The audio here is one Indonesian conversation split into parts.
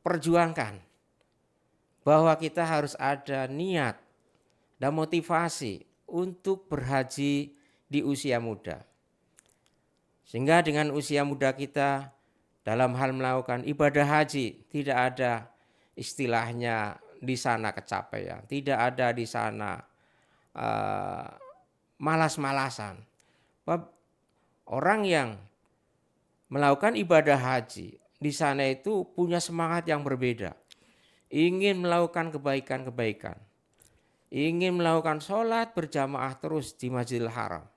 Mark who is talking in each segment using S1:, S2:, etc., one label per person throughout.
S1: perjuangkan bahwa kita harus ada niat dan motivasi untuk berhaji di usia muda. Sehingga dengan usia muda kita dalam hal melakukan ibadah haji tidak ada istilahnya di sana kecapean, tidak ada di sana malas-malasan. Orang yang melakukan ibadah haji di sana itu punya semangat yang berbeda. Ingin melakukan kebaikan-kebaikan. Ingin melakukan sholat berjamaah terus di Masjidil Haram.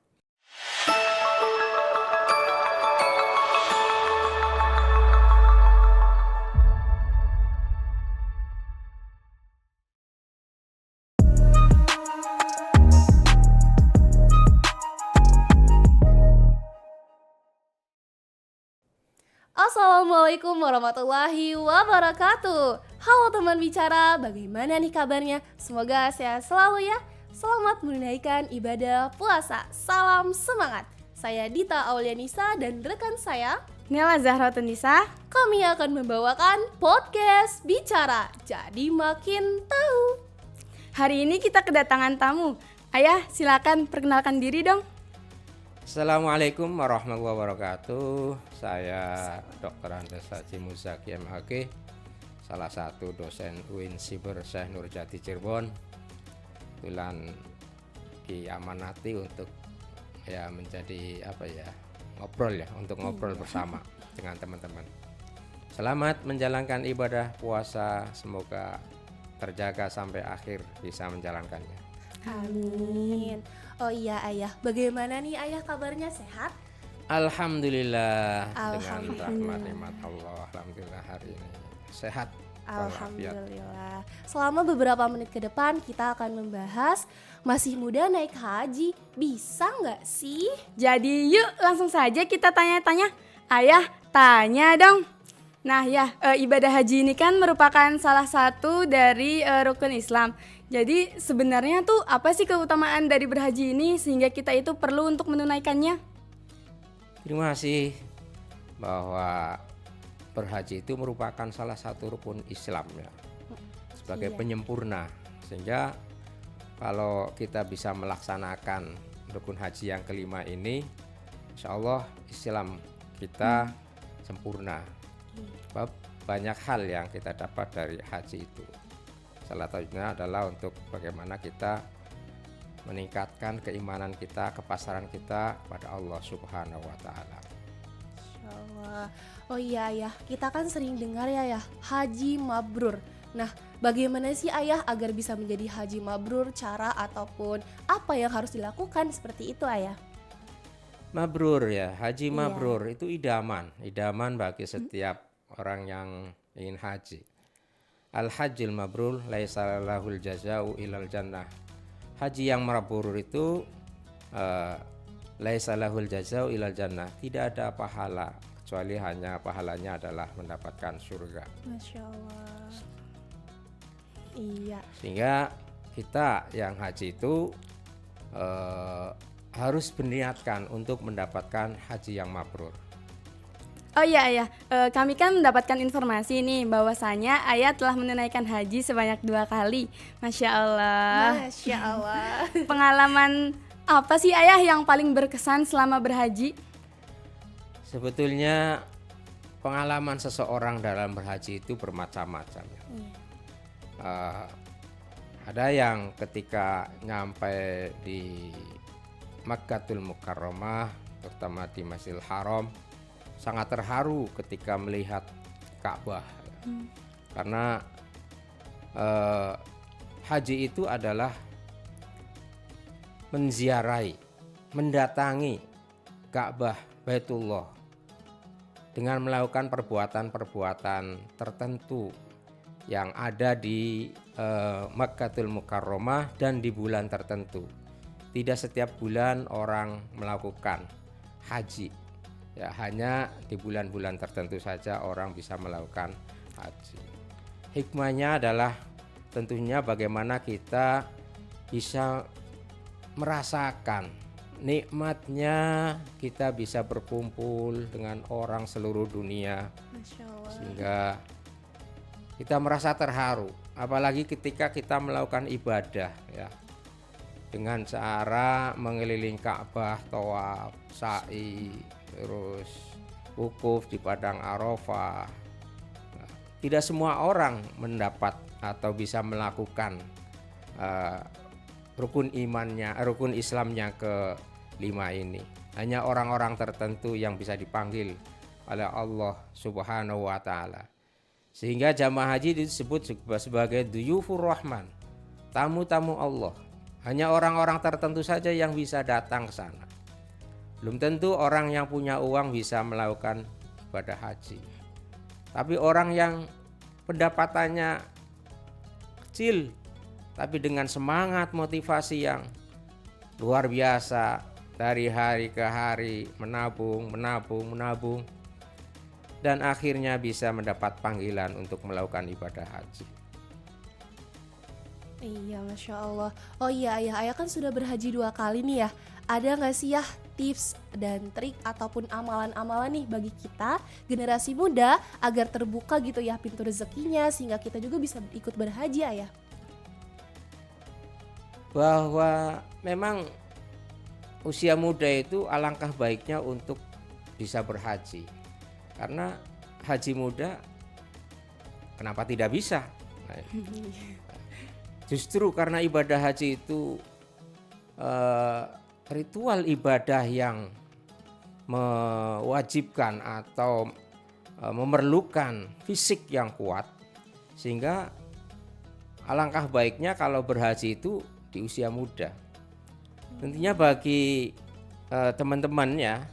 S2: Assalamualaikum warahmatullahi wabarakatuh. Halo teman bicara, bagaimana nih kabarnya? Semoga sehat selalu ya. Selamat menunaikan ibadah puasa. Salam semangat. Saya Dita Aulianisa dan rekan saya
S3: Nela Zahratun-Nisa.
S2: Kami akan membawakan podcast bicara, jadi makin tahu.
S3: Hari ini kita kedatangan tamu. Ayah, silakan perkenalkan diri dong.
S1: Assalamualaikum warahmatullahi wabarakatuh. Saya Dr. Andes Haji Muzaki MHG, salah satu dosen UIN Siber Syekh Nurjati Cirebon. Kebetulan diamanati untuk menjadi ngobrol bersama dengan teman-teman. Selamat menjalankan ibadah puasa, semoga terjaga sampai akhir bisa menjalankannya.
S2: Amin. Oh iya ayah, bagaimana nih ayah kabarnya, sehat?
S1: Alhamdulillah,
S2: Alhamdulillah.
S1: dengan rahmat nikmat Allah, alhamdulillah hari ini sehat walafiat.
S2: Alhamdulillah. Selama beberapa menit ke depan kita akan membahas masih muda naik haji, bisa nggak sih?
S3: Jadi yuk langsung saja kita tanya-tanya. Ayah, tanya dong. Nah ya, ibadah haji ini kan merupakan salah satu dari rukun Islam. Jadi sebenarnya tuh apa sih keutamaan dari berhaji ini sehingga kita itu perlu untuk menunaikannya?
S1: Terima kasih, bahwa berhaji itu merupakan salah satu rukun Islam ya, sebagai penyempurna. Sehingga kalau kita bisa melaksanakan rukun haji yang kelima ini, insya Allah Islam kita sempurna. Sebab banyak hal yang kita dapat dari haji itu. Salah satunya adalah untuk bagaimana kita meningkatkan keimanan kita, kepasaran kita pada Allah Subhanahu wa Ta'ala.
S2: Insyaallah. Oh iya ayah, kita kan sering dengar ya haji mabrur. Nah, bagaimana sih ayah agar bisa menjadi haji mabrur, cara ataupun apa yang harus dilakukan seperti itu ayah?
S1: Mabrur ya, haji
S2: Iya.
S1: mabrur itu idaman bagi setiap orang yang ingin haji. Al-hajjil mabrur laisa lahul jazau ilal jannah. Haji yang mabrur itu laisa lahul jazau ilal jannah, tidak ada pahala kecuali hanya pahalanya adalah mendapatkan surga.
S2: Masya Allah. Iya.
S1: Sehingga kita yang haji itu harus berniatkan untuk mendapatkan haji yang mabrur.
S3: Oh iya ayah, kami kan mendapatkan informasi nih bahwasanya ayah telah menunaikan haji sebanyak 2 kali. Masya Allah.
S2: Masya Allah.
S3: Pengalaman apa sih ayah yang paling berkesan selama berhaji?
S1: Sebetulnya pengalaman seseorang dalam berhaji itu bermacam-macam. Ada yang ketika nyampe di Makkatul Mukarramah, terutama di Masjidil Haram, sangat terharu ketika melihat Ka'bah. Karena haji itu adalah menziarahi, mendatangi Ka'bah Baitullah dengan melakukan perbuatan-perbuatan tertentu yang ada di Makkatul Mukarramah dan di bulan tertentu. Tidak setiap bulan orang melakukan haji. Ya, hanya di bulan-bulan tertentu saja orang bisa melakukan haji. Hikmahnya adalah tentunya bagaimana kita bisa merasakan nikmatnya kita bisa berkumpul dengan orang seluruh dunia.
S2: Masya Allah.
S1: Sehingga kita merasa terharu, apalagi ketika kita melakukan ibadah ya, dengan cara mengelilingi Ka'bah, tawaf, sa'i, terus wukuf di padang Arafah. Nah, tidak semua orang mendapat atau bisa melakukan rukun Islamnya ke-5 ini. Hanya orang-orang tertentu yang bisa dipanggil oleh Allah Subhanahu wa taala. Sehingga jamaah haji disebut sebagai duyufur rahman, tamu-tamu Allah. Hanya orang-orang tertentu saja yang bisa datang ke sana. Belum tentu orang yang punya uang bisa melakukan ibadah haji. Tapi orang yang pendapatannya kecil tapi dengan semangat motivasi yang luar biasa, dari hari ke hari menabung dan akhirnya bisa mendapat panggilan untuk melakukan ibadah haji.
S2: Iya, Masya Allah. Oh iya ayah, ayah kan sudah berhaji 2 kali nih ya. Ada nggak sih ya tips dan trik ataupun amalan-amalan nih bagi kita generasi muda agar terbuka gitu ya pintu rezekinya sehingga kita juga bisa ikut berhaji ayah?
S1: Bahwa memang usia muda itu alangkah baiknya untuk bisa berhaji. Karena haji muda kenapa tidak bisa? Nah, justru karena ibadah haji itu ritual ibadah yang mewajibkan atau memerlukan fisik yang kuat, sehingga alangkah baiknya kalau berhaji itu di usia muda. Tentunya bagi teman-teman ya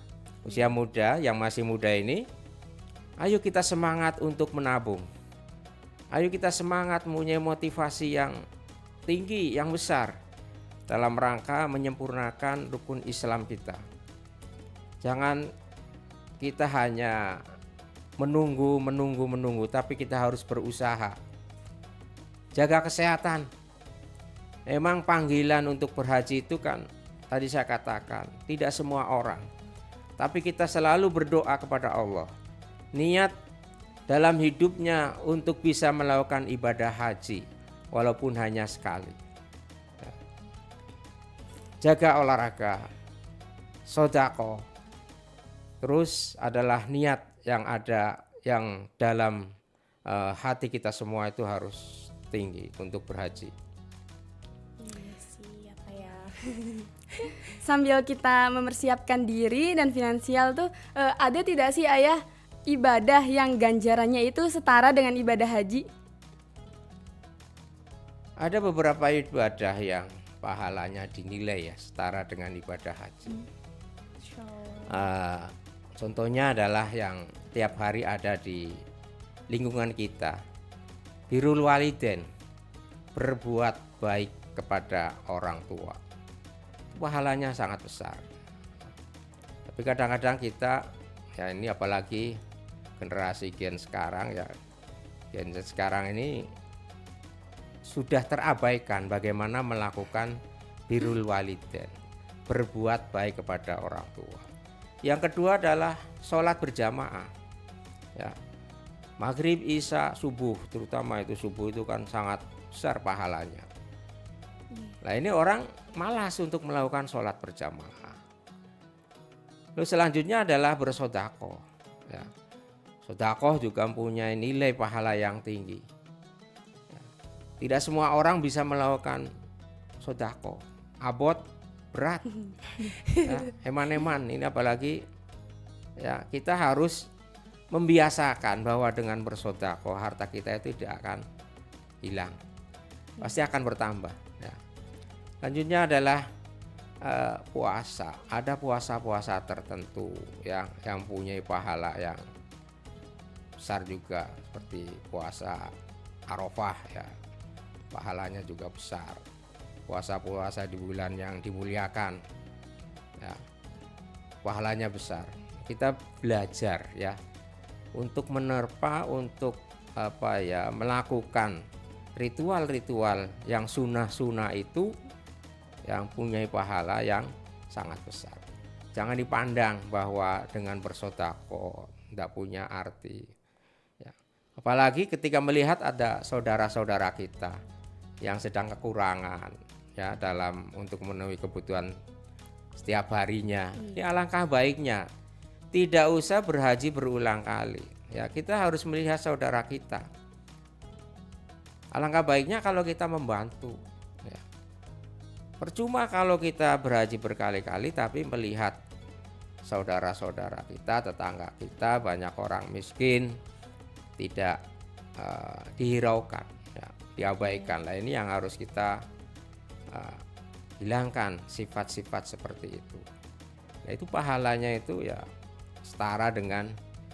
S1: usia muda yang masih muda ini, ayo kita semangat untuk menabung. Ayo kita semangat mempunyai motivasi yang tinggi, yang besar dalam rangka menyempurnakan rukun Islam kita. Jangan kita hanya menunggu, tapi kita harus berusaha. Jaga kesehatan. Memang panggilan untuk berhaji itu kan tadi saya katakan tidak semua orang. Tapi kita selalu berdoa kepada Allah. Niat dalam hidupnya untuk bisa melakukan ibadah haji walaupun hanya sekali. Jaga olahraga, sedekah. Terus adalah niat yang ada yang dalam hati kita semua itu harus tinggi untuk berhaji.
S2: Siapa ya?
S3: Sambil kita mempersiapkan diri dan finansial tuh ada tidak sih ayah ibadah yang ganjarannya itu setara dengan ibadah haji?
S1: Ada beberapa ibadah yang pahalanya dinilai ya setara dengan ibadah haji. Contohnya adalah yang tiap hari ada di lingkungan kita, birrul walidain, berbuat baik kepada orang tua. Pahalanya sangat besar. Tapi kadang-kadang kita ya ini apalagi generasi Gen sekarang ya, Gen Z sekarang ini sudah terabaikan bagaimana melakukan birrul walidain, berbuat baik kepada orang tua. Yang kedua adalah sholat berjamaah. Ya, maghrib, isya, subuh, terutama itu subuh itu kan sangat besar pahalanya. Nah ini orang malas untuk melakukan sholat berjamaah. Lalu selanjutnya adalah bersedekah. Ya, sedekah juga mempunyai nilai pahala yang tinggi. Ya, tidak semua orang bisa melakukan sedekah. Abot, berat, ya, eman-eman. Ini apalagi ya kita harus membiasakan bahwa dengan bersedekah harta kita itu tidak akan hilang, pasti akan bertambah. Ya. Selanjutnya adalah puasa. Ada puasa-puasa tertentu yang punya pahala yang besar juga, seperti puasa Arafah ya, pahalanya juga besar. Puasa-puasa di bulan yang dimuliakan ya, pahalanya besar. Kita belajar ya untuk menerpa, untuk melakukan ritual-ritual yang sunnah-sunnah itu yang punya pahala yang sangat besar. Jangan dipandang bahwa dengan bersedekah tidak punya arti ya. Apalagi ketika melihat ada saudara-saudara kita yang sedang kekurangan ya dalam untuk memenuhi kebutuhan setiap harinya. Ya alangkah baiknya tidak usah berhaji berulang kali. Ya, kita harus melihat saudara kita. Alangkah baiknya kalau kita membantu. Ya. Percuma kalau kita berhaji berkali-kali tapi melihat saudara-saudara kita, tetangga kita, banyak orang miskin tidak dihiraukan, ya, diabaikan. Lah ini yang harus kita hilangkan sifat-sifat seperti itu. Nah, itu pahalanya itu ya setara dengan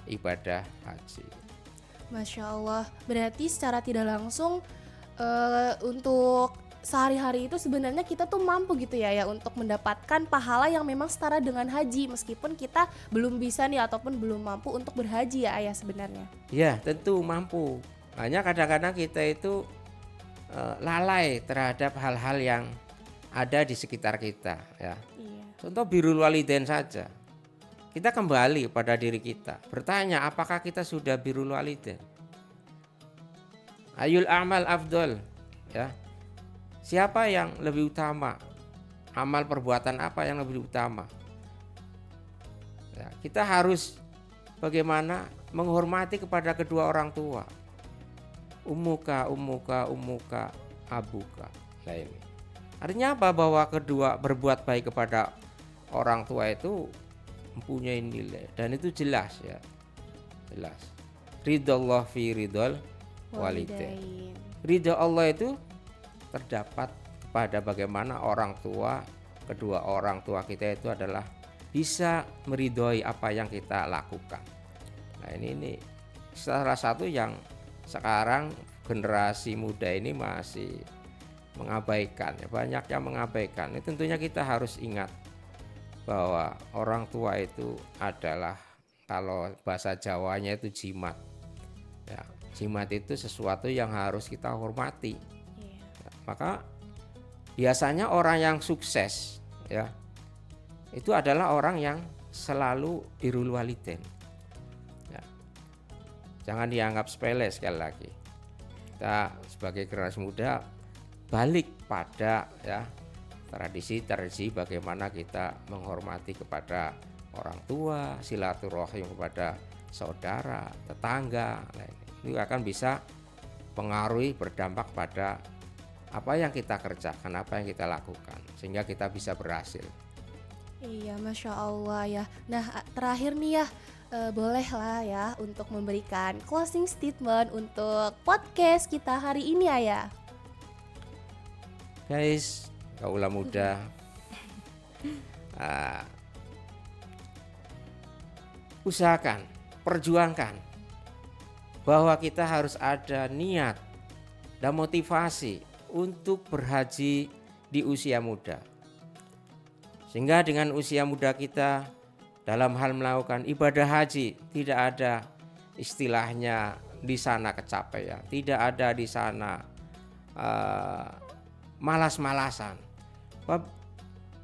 S1: ibadah haji.
S2: Masya Allah, berarti secara tidak langsung untuk sehari-hari itu sebenarnya kita tuh mampu gitu ya untuk mendapatkan pahala yang memang setara dengan haji meskipun kita belum bisa nih ataupun belum mampu untuk berhaji ya ayah sebenarnya.
S1: Ya tentu mampu, hanya kadang-kadang kita itu lalai terhadap hal-hal yang ada di sekitar kita ya.
S2: Iya.
S1: Contoh birrul walidain saja. Kita kembali pada diri kita, bertanya apakah kita sudah birrul walidain? Ayul amal afdol, ya. Siapa yang lebih utama? Amal perbuatan apa yang lebih utama? Ya, kita harus bagaimana menghormati kepada kedua orang tua. Ummuka, abuka. Nah ini. Artinya apa? Bahwa kedua berbuat baik kepada orang tua itu mempunyai nilai dan itu jelas ya, jelas. Ridallah fi ridal walidain. Ridha Allah itu terdapat pada bagaimana orang tua, kedua orang tua kita itu adalah bisa meridhoi apa yang kita lakukan. Nah ini salah satu yang sekarang generasi muda ini masih mengabaikan ya, banyak yang mengabaikan. Ini tentunya kita harus ingat bahwa orang tua itu adalah, kalau bahasa Jawanya itu jimat. Ya, jimat itu sesuatu yang harus kita hormati. Ya, maka biasanya orang yang sukses ya itu adalah orang yang selalu birrul walidain. Ya. Jangan dianggap sepele sekali lagi. Kita sebagai generasi muda balik pada ya tradisi bagaimana kita menghormati kepada orang tua, silaturahim kepada saudara, tetangga. Nah, ini akan bisa pengaruhi, berdampak pada apa yang kita kerjakan, apa yang kita lakukan, sehingga kita bisa berhasil.
S2: Iya, Masya Allah ya. Nah terakhir nih ya, bolehlah ya untuk memberikan closing statement untuk podcast kita hari ini ya.
S1: Guys, kaula muda, usahakan, perjuangkan bahwa kita harus ada niat dan motivasi untuk berhaji di usia muda. Sehingga dengan usia muda kita dalam hal melakukan ibadah haji tidak ada istilahnya di sana kecapean, tidak ada di sana malas-malasan.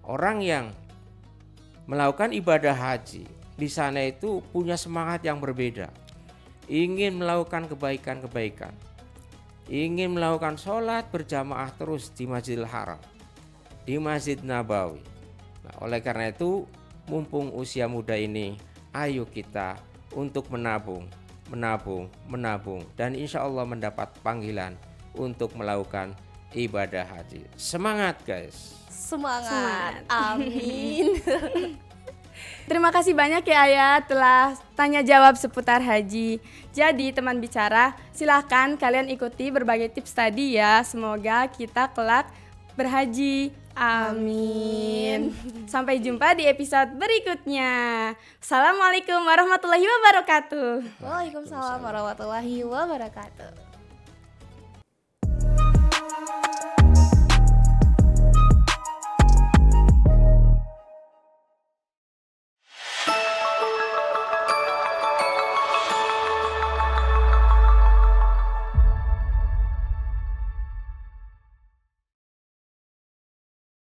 S1: Orang yang melakukan ibadah haji di sana itu punya semangat yang berbeda, ingin melakukan kebaikan-kebaikan, ingin melakukan sholat berjamaah terus di Masjidil Haram, di Masjid Nabawi. Nah, oleh karena itu mumpung usia muda ini, ayo kita untuk menabung dan insya Allah mendapat panggilan untuk melakukan ibadah haji. Semangat guys.
S2: Semangat. Amin.
S3: Terima kasih banyak ya Ayah telah tanya jawab seputar haji. Jadi teman bicara, silahkan kalian ikuti berbagai tips tadi ya. Semoga kita kelak berhaji. Amin. Sampai jumpa di episode berikutnya. Assalamualaikum warahmatullahi wabarakatuh.
S2: Waalaikumsalam warahmatullahi wabarakatuh.